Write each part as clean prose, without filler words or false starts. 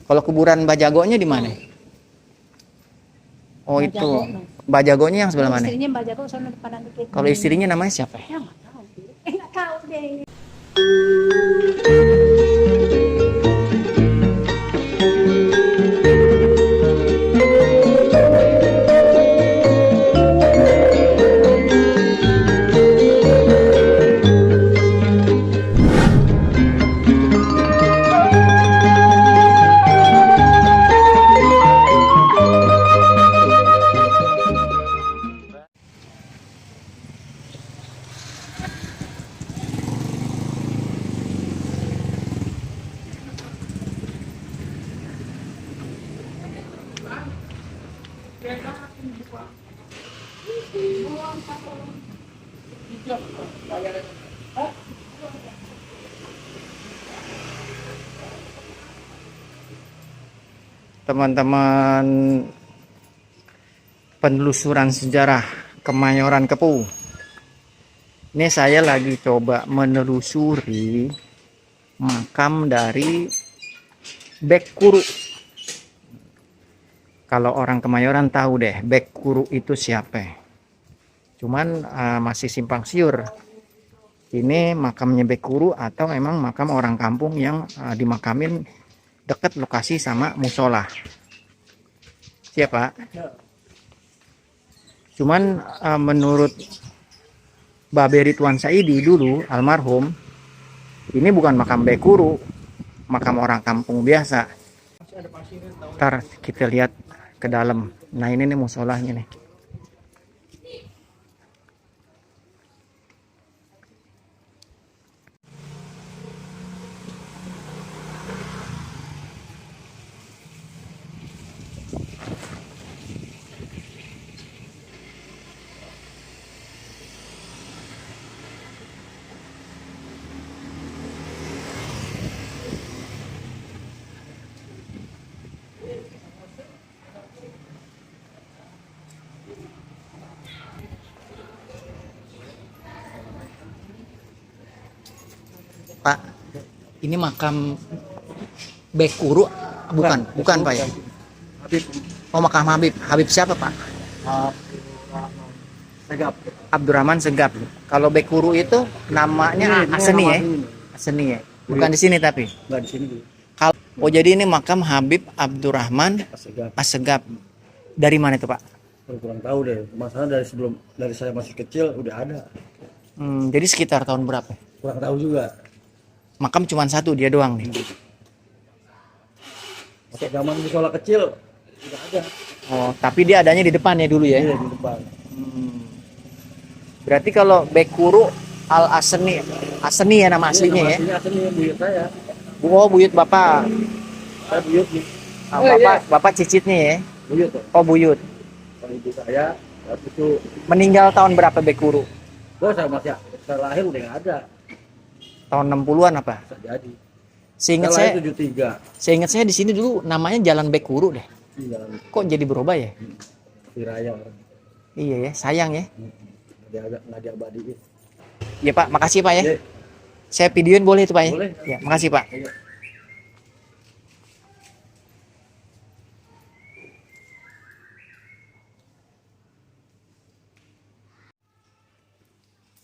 Kalau kuburan Bajagonya di mana? Oh Mbak itu. Jago, no. Mbak Jagonya yang sebelah mana? Istrinya Mbak Jago sono depan dikit. Kalau istrinya namanya siapa? Ya nggak tahu. Nggak tahu deh. Teman-teman penelusuran sejarah Kemayoran Kepuh. Ini saya lagi coba menelusuri makam dari Bek Kuru. Kalau orang Kemayoran tahu deh Bek Kuru itu siapa. Cuman masih simpang siur. Ini makamnya Bek Kuru atau memang makam orang kampung yang dimakamin dekat lokasi sama musola. Siapa? Cuman menurut Babe Ridwan Saidi dulu almarhum, ini bukan makam Bek Kuru, makam orang kampung biasa. Ntar kita lihat ke dalam. Nah ini nih musolahnya nih. Pak, ini makam Bek Kuru bukan Pak ya? Habib. Oh makam Habib. Habib siapa Pak? Segap. Abdurrahman Segap. Kalau Bek Kuru itu namanya Aseni ya? Aseni ya? Bukan di sini tapi? Enggak di sini. Kalau oh jadi ini makam Habib Abdurrahman Segap. Assegap. Dari mana itu Pak? Kurang tahu deh. Masalah dari saya masih kecil udah ada. Jadi sekitar tahun berapa? Kurang tahu juga. Makam cuma satu dia doang nih. Waktu zaman musola kecil udah ada. Oh, tapi dia adanya di depan ya dulu ya? Iya, di depan. Berarti kalau Bek Kuru Al Aseni, Aseni ya nama aslinya ya? Aslinya buyut saya. Oh, buyut Bapak. Saya buyut nih. Bapak cicitnya ya? Buyut tuh. Oh, buyut. Kalau ibu saya waktu itu Meninggal tahun berapa Bek Kuru? saya masih saya lahir udah nggak ada. Tahun 60-an apa? Bisa jadi. Seingat Saya saya, 73. seingat saya di sini dulu namanya Jalan Bek Kuru deh. Iya. Kok jadi berubah ya? Di raya orang. Iya ya, sayang ya. Nggak diabadiin. Ya Pak, makasih Pak ya. Iya. Saya videoin boleh itu Pak ya? Boleh. Ya, makasih Pak. Iya.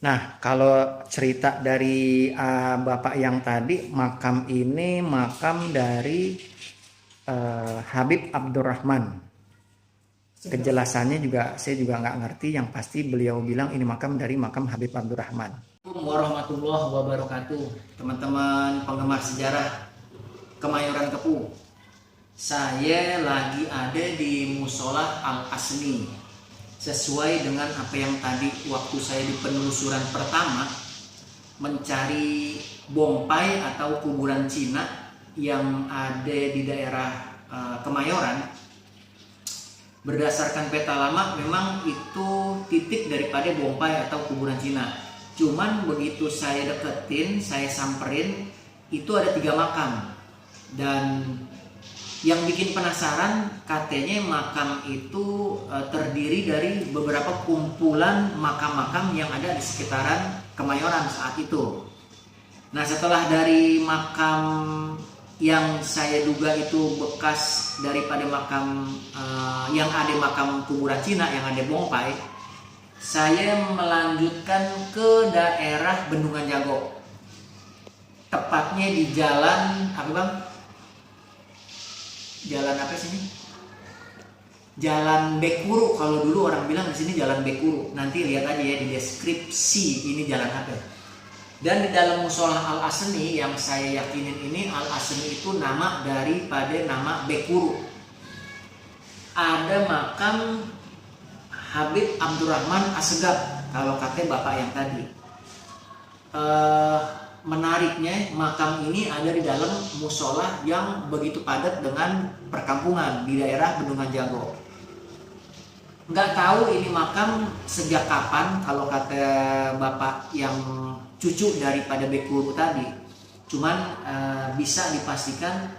Nah, kalau cerita dari Bapak yang tadi, makam ini makam dari Habib Abdurrahman. Kejelasannya juga saya juga nggak ngerti, yang pasti beliau bilang ini makam dari makam Habib Abdurrahman. Assalamualaikum warahmatullahi wabarakatuh. Teman-teman penggemar sejarah Kemayoran Kepuh. Saya lagi ada di Musola Al Asni. Sesuai dengan apa yang tadi waktu saya di penelusuran pertama mencari bongpai atau kuburan Cina yang ada di daerah Kemayoran, berdasarkan peta lama memang itu titik daripada bongpai atau kuburan Cina. Cuman begitu saya deketin, saya samperin, itu ada 3 makam. Dan yang bikin penasaran, katanya makam itu terdiri dari beberapa kumpulan makam-makam yang ada di sekitaran Kemayoran saat itu. Nah, setelah dari makam yang saya duga itu bekas daripada makam yang ada makam kuburan Cina yang ada Bongpai, saya melanjutkan ke daerah Bendungan Jago, tepatnya di jalan apa bang? Jalan apa sini? Jalan Bekuru, kalau dulu orang bilang di sini Jalan Bekuru. Nanti lihat aja ya di deskripsi ini jalan apa. Dan di dalam musola Al Asni yang saya yakinin ini, Al Asni itu nama daripada nama Bekuru. Ada makam Habib Abdurrahman Assegaf kalau kata bapak yang tadi. Menariknya makam ini ada di dalam musola yang begitu padat dengan perkampungan di daerah Bendungan Jago. Nggak tahu ini makam sejak kapan kalau kata bapak yang cucu daripada Bekuru tadi. Cuman bisa dipastikan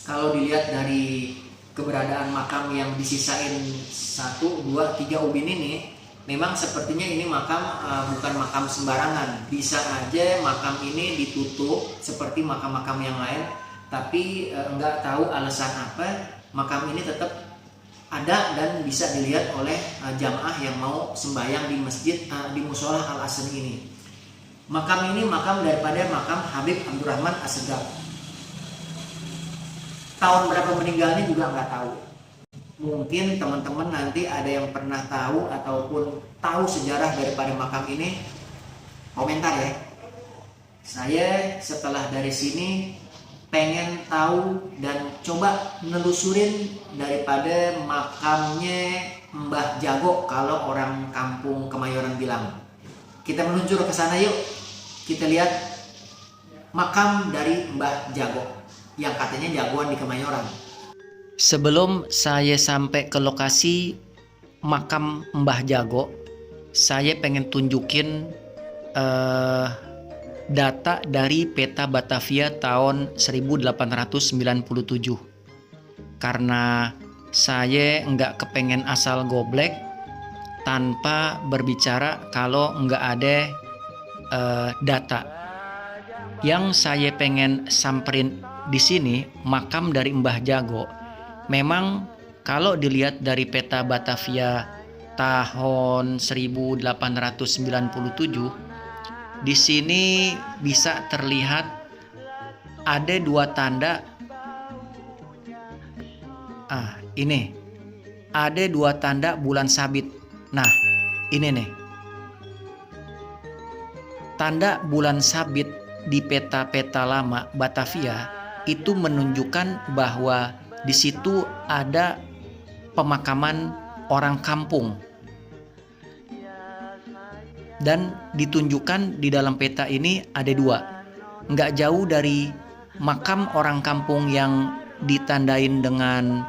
kalau dilihat dari keberadaan makam yang disisain 1, 2, 3 ubin ini, memang sepertinya ini makam bukan makam sembarangan. Bisa aja makam ini ditutup seperti makam-makam yang lain, tapi nggak tahu alasan apa makam ini tetap ada dan bisa dilihat oleh jamaah yang mau sembahyang di masjid di musola Al Asni ini. Makam ini makam daripada makam Habib Abdurrahman Assegaf. Tahun berapa meninggalnya juga nggak tahu. Mungkin teman-teman nanti ada yang pernah tahu ataupun tahu sejarah daripada makam ini, komentar ya. Saya setelah dari sini pengen tahu dan coba nelusurin daripada makamnya Mbah Jago kalau orang kampung Kemayoran bilang. Kita meluncur ke sana yuk. Kita lihat makam dari Mbah Jago yang katanya jagoan di Kemayoran. Sebelum saya sampai ke lokasi makam Mbah Jago, saya pengen tunjukin data dari peta Batavia tahun 1897. Karena saya nggak kepengen asal goblek tanpa berbicara kalau nggak ada data. Yang saya pengen samperin di sini makam dari Mbah Jago. Memang kalau dilihat dari peta Batavia tahun 1897, di sini bisa terlihat ada 2 tanda. Ini ada 2 tanda bulan sabit. Nah, ini nih. Tanda bulan sabit di peta-peta lama Batavia itu menunjukkan bahwa di situ ada pemakaman orang kampung. Dan ditunjukkan di dalam peta ini ada 2. Nggak jauh dari makam orang kampung yang ditandain dengan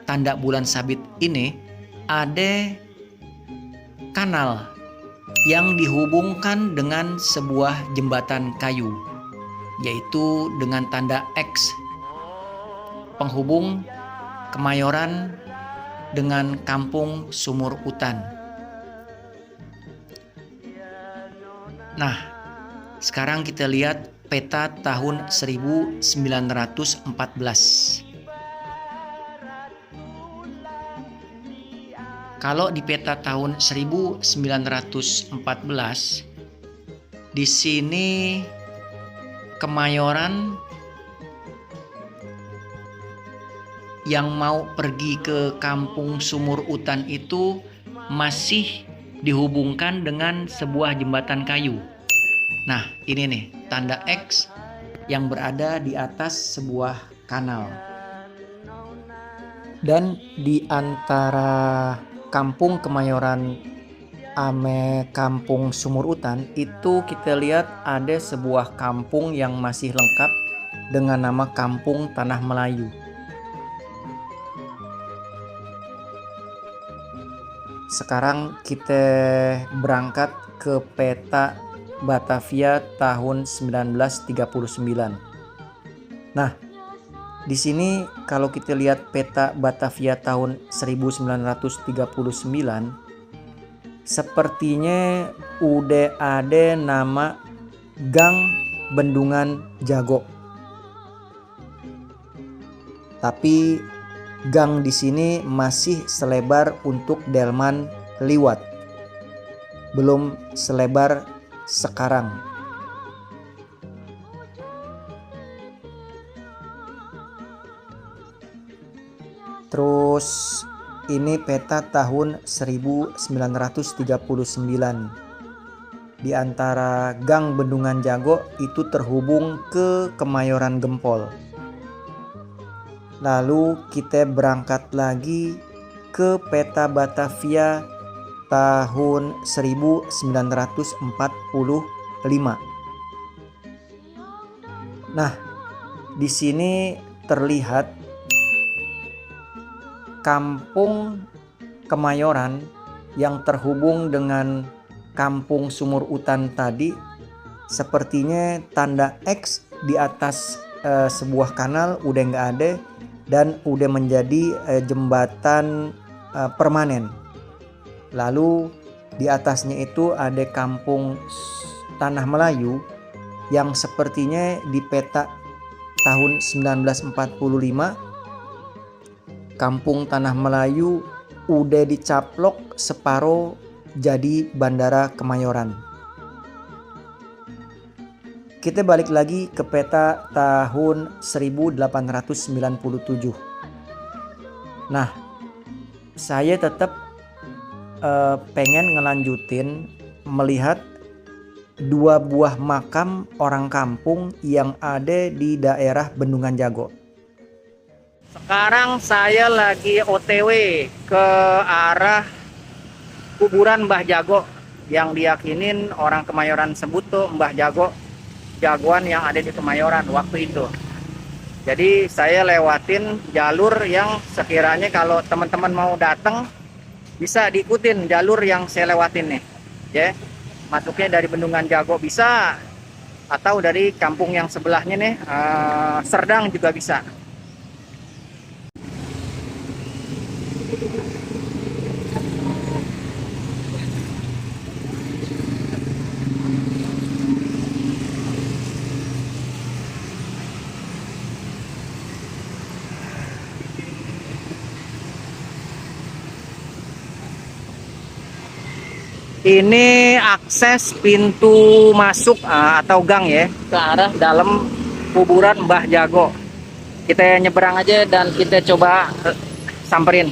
tanda bulan sabit ini, ada kanal yang dihubungkan dengan sebuah jembatan kayu, yaitu dengan tanda X, penghubung Kemayoran dengan kampung Sumur Utan. Nah, sekarang kita lihat peta tahun 1914. Kalau di peta tahun 1914, di sini Kemayoran yang mau pergi ke kampung Sumur Utan itu masih dihubungkan dengan sebuah jembatan kayu. Nah, ini nih tanda X yang berada di atas sebuah kanal. Dan di antara kampung Kemayoran ame kampung Sumur Utan itu kita lihat ada sebuah kampung yang masih lengkap dengan nama Kampung Tanah Melayu. Sekarang kita berangkat ke peta Batavia tahun 1939. Nah, di sini kalau kita lihat peta Batavia tahun 1939, sepertinya udah ada nama Gang Bendungan Jago. Tapi gang di sini masih selebar untuk delman liwat, belum selebar sekarang. Terus ini peta tahun 1939. Di antara gang Bendungan Jago itu terhubung ke Kemayoran Gempol. Lalu kita berangkat lagi ke peta Batavia tahun 1945. Nah, di sini terlihat kampung Kemayoran yang terhubung dengan kampung Sumur Utan tadi, sepertinya tanda X di atas sebuah kanal udah nggak ada dan udah menjadi jembatan permanen. Lalu di atasnya itu ada kampung Tanah Melayu yang sepertinya di peta tahun 1945 kampung Tanah Melayu udah dicaplok separuh jadi Bandara Kemayoran. Kita balik lagi ke peta tahun 1897. Nah, saya tetap pengen ngelanjutin melihat dua buah makam orang kampung yang ada di daerah Bendungan Jago. Sekarang saya lagi OTW ke arah kuburan Mbah Jago yang diyakinin orang Kemayoran sebut tuh Mbah Jago, jagoan yang ada di Kemayoran waktu itu. Jadi saya lewatin jalur yang sekiranya kalau teman-teman mau datang bisa diikutin jalur yang saya lewatin nih, ya. Masuknya dari Bendungan Jago bisa, atau dari kampung yang sebelahnya nih, Serdang juga bisa. Ini akses pintu masuk atau gang ya ke arah dalam kuburan Mbah Jago. Kita nyeberang aja dan kita coba samperin.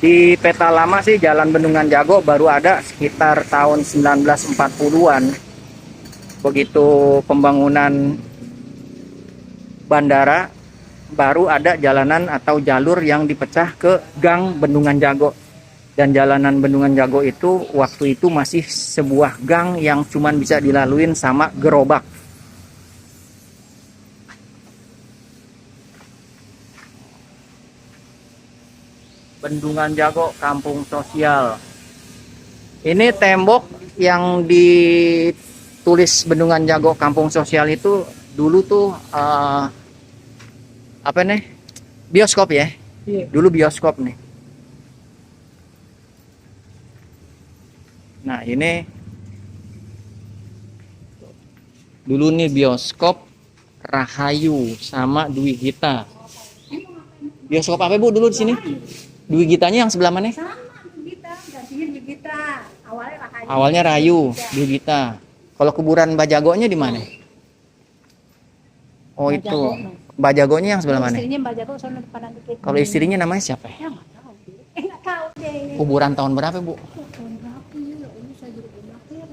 Di peta lama sih jalan Bendungan Jago baru ada sekitar tahun 1940-an. Begitu pembangunan bandara baru ada jalanan atau jalur yang dipecah ke gang Bendungan Jago. Dan jalanan Bendungan Jago itu waktu itu masih sebuah gang yang cuman bisa dilaluin sama gerobak. Bendungan Jago kampung sosial. Ini tembok yang ditulis Bendungan Jago kampung sosial itu dulu tuh apa nih, bioskop ya. Dulu bioskop nih. Nah ini dulu nih bioskop Rahayu sama Dwi Gita. Bioskop apa Bu dulu di sini? Dwi Gitanya yang sebelah mana? Sama Dwi Gita, gantinya Dwi Gita. Awalnya Rahayu. Awalnya Rayu, Dwi Gita. Kalau kuburan Mbah Jagonya di mana? Oh Mbah itu. Jago. Mbah Jagonya yang sebelah mana? Istrinya Mbak Jago sono depan dikit. Kalau istrinya namanya siapa? Ya nggak tahu. Nggak tahu deh. Kuburan tahun berapa Bu? Tahun berapa ya? Ini saya juga belum lahir.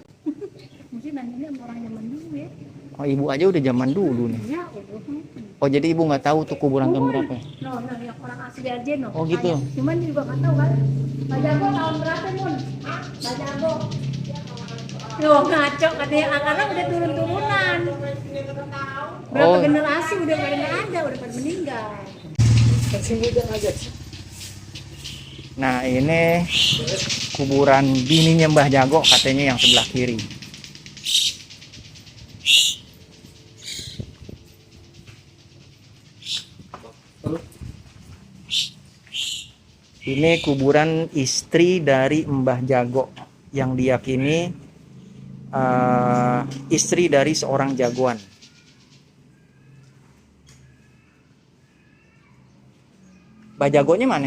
Mesti nanyanya sama orang zaman dulu ya. Oh ibu aja udah zaman dulu nih. Ya udah. Oh jadi ibu nggak tahu tuh kuburan tahun berapa? No, yang orang asli aja no. Oh gitu. Cuman juga nggak tahu kan. Mbak Jago tahun berapa Mun? Mbak Jago. Yo ngaco katanya karena udah turun-turunan. Berapa generasi udah pada nggak ada, udah pada meninggal. Nah ini kuburan bininya Mbah Jago katanya yang sebelah kiri. Ini kuburan istri dari Mbah Jago yang diyakini istri dari seorang jagoan. Mbah Jagonya mana?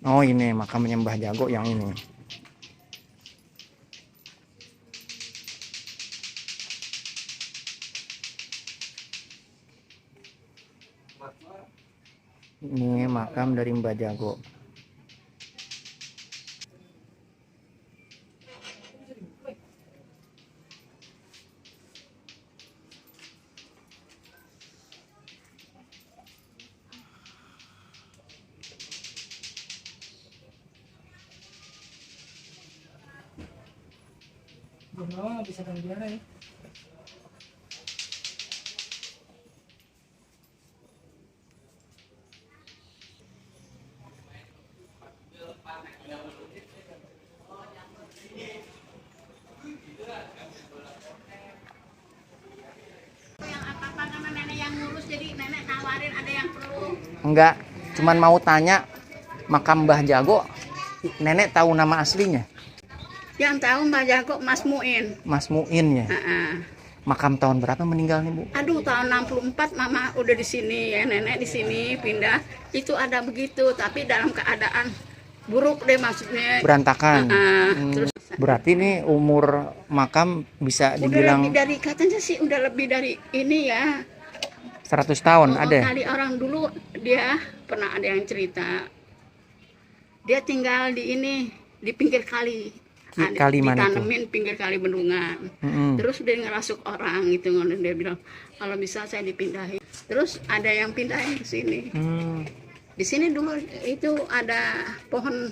Oh ini makamnya Mbah Jago yang ini. Ini makam dari Mbah Jago. Bisa ya. Enggak, cuman mau tanya makam Mbah Jago, nenek tahu nama aslinya? Yang tahu Mbah Jago Mas Muin. Mas Muin ya. Makam tahun berapa meninggalnya, Bu? Aduh, tahun 64 mama udah di sini ya, nenek di sini pindah. Itu ada begitu, tapi dalam keadaan buruk deh maksudnya. Berantakan. Terus berarti nih umur makam bisa dibilang udah lebih dari, katanya sih udah lebih dari ini ya. 100 tahun ada. Kali orang dulu dia pernah ada yang cerita. Dia tinggal di ini, di pinggir kali. Kali mana itu? Ditanemin pinggir kali bendungan. Terus dia ngerasuk orang gitu, dia bilang kalau bisa saya dipindahin. Terus ada yang pindahin ke sini. Di sini dulu itu ada pohon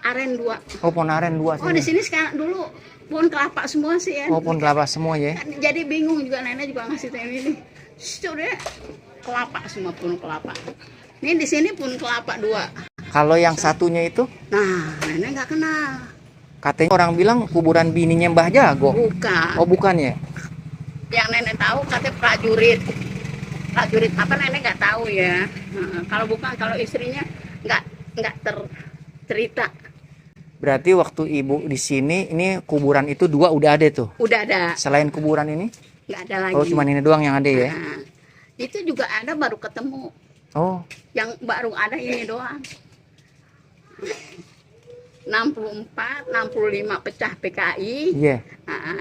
aren 2. Oh, pohon aren 2 Oh, di sini sekarang dulu pohon kelapa semua sih ya. Oh, pohon kelapa semua ya. Jadi bingung juga, nenek juga ngasih tahu ini. Situ deh kelapa semua, pohon kelapa. Ini di sini pohon kelapa 2. Kalau yang satunya itu? Nah, nenek nggak kenal. Katanya orang bilang kuburan bininya Mbah Jago. Bukan. Oh, bukan ya? Yang nenek tahu katanya prajurit. Prajurit apa nenek nggak tahu ya. Kalau bukan, kalau istrinya nggak tercerita. Berarti waktu ibu di sini ini kuburan itu 2 udah ada tuh. Udah ada. Selain kuburan ini? Nggak ada lagi. Oh, cuma ini doang yang ada ya? Nah, itu juga ada baru ketemu. Oh. Yang baru ada ini doang. 64, 65 pecah PKI. Iya.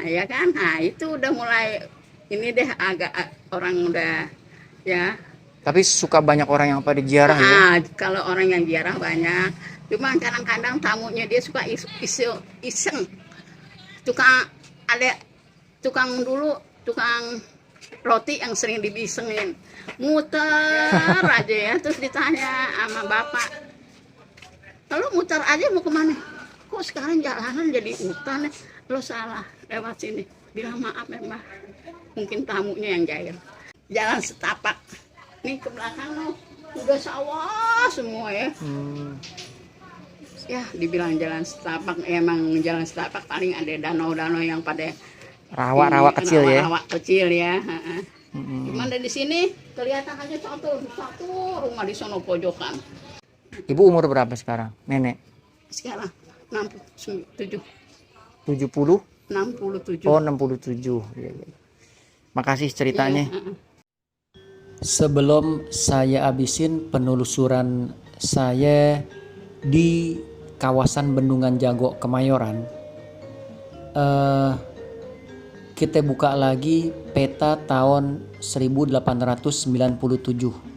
Ya kan? Nah, itu udah mulai ini deh agak orang udah ya. Tapi suka banyak orang yang pada ziarah ya? Kalau orang yang ziarah banyak. Cuma kadang-kadang tamunya dia suka iseng. Tukang roti yang sering dibisengin. Muter aja ya, terus ditanya sama bapak. Lalu muter aja mau kemana? Kok sekarang jalanan jadi hutan? Lo salah lewat sini. Bilang maaf ya Mbak. Mungkin tamunya yang jahil. Jalan setapak. Nih ke belakang lo udah sawah semua ya. Ya dibilang jalan setapak. Emang jalan setapak paling ada danau-danau yang pada rawa-rawa kecil ya. Rawa kecil ya. Cuman dari sini kelihatan aja satu rumah di sono pojokan. Ibu umur berapa sekarang, nenek? Sekarang 67. 70? 67. Oh, 67. Ya. Makasih ceritanya. Sebelum saya habisin penelusuran saya di kawasan Bendungan Jago Kemayoran, kita buka lagi peta tahun 1897.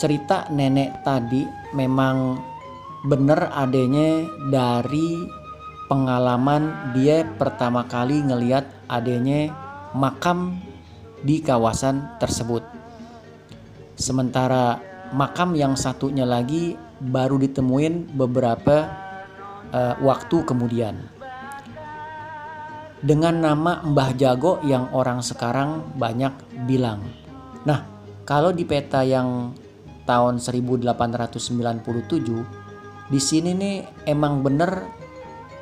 Cerita nenek tadi memang bener adanya dari pengalaman dia pertama kali ngelihat adanya makam di kawasan tersebut. Sementara makam yang satunya lagi baru ditemuin beberapa waktu kemudian. Dengan nama Mbah Jago yang orang sekarang banyak bilang. Nah, kalau di peta yang tahun 1897 di sini nih emang bener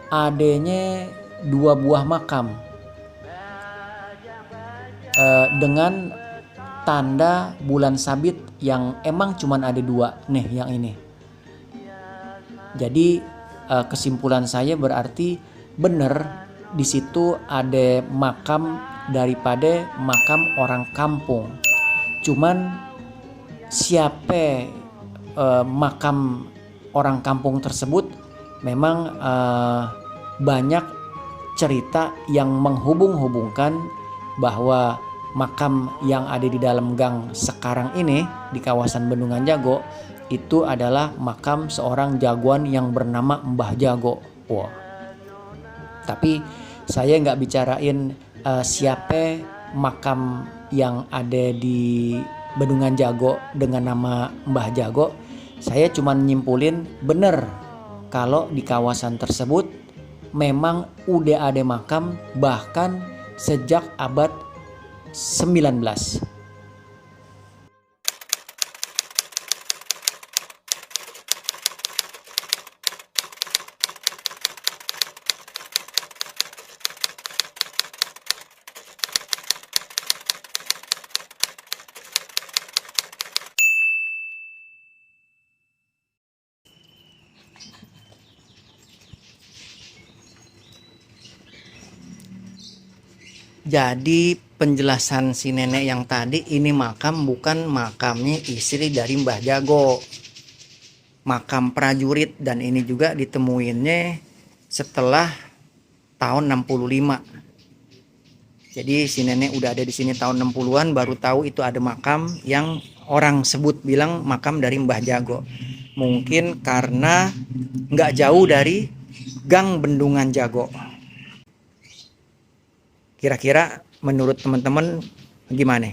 adanya 2 buah makam dengan tanda bulan sabit yang emang cuman ada 2 nih yang ini. Jadi kesimpulan saya berarti bener di situ ada makam daripada makam orang kampung. Cuman siapa makam orang kampung tersebut memang banyak cerita yang menghubung-hubungkan bahwa makam yang ada di dalam gang sekarang ini di kawasan Bendungan Jago itu adalah makam seorang jagoan yang bernama Mbah Jago. Wah. Tapi saya nggak bicarain siapa makam yang ada di Bendungan Jago dengan nama Mbah Jago. Saya cuma nyimpulin bener kalau di kawasan tersebut memang udah ada makam bahkan sejak abad 19. Jadi penjelasan si nenek yang tadi, ini makam bukan makamnya istri dari Mbah Jago, makam prajurit, dan ini juga ditemuinnya setelah tahun 65. Jadi si nenek udah ada di sini tahun 60-an baru tahu itu ada makam yang orang sebut bilang makam dari Mbah Jago. Mungkin karena nggak jauh dari gang Bendungan Jago. Kira-kira menurut teman-teman gimana?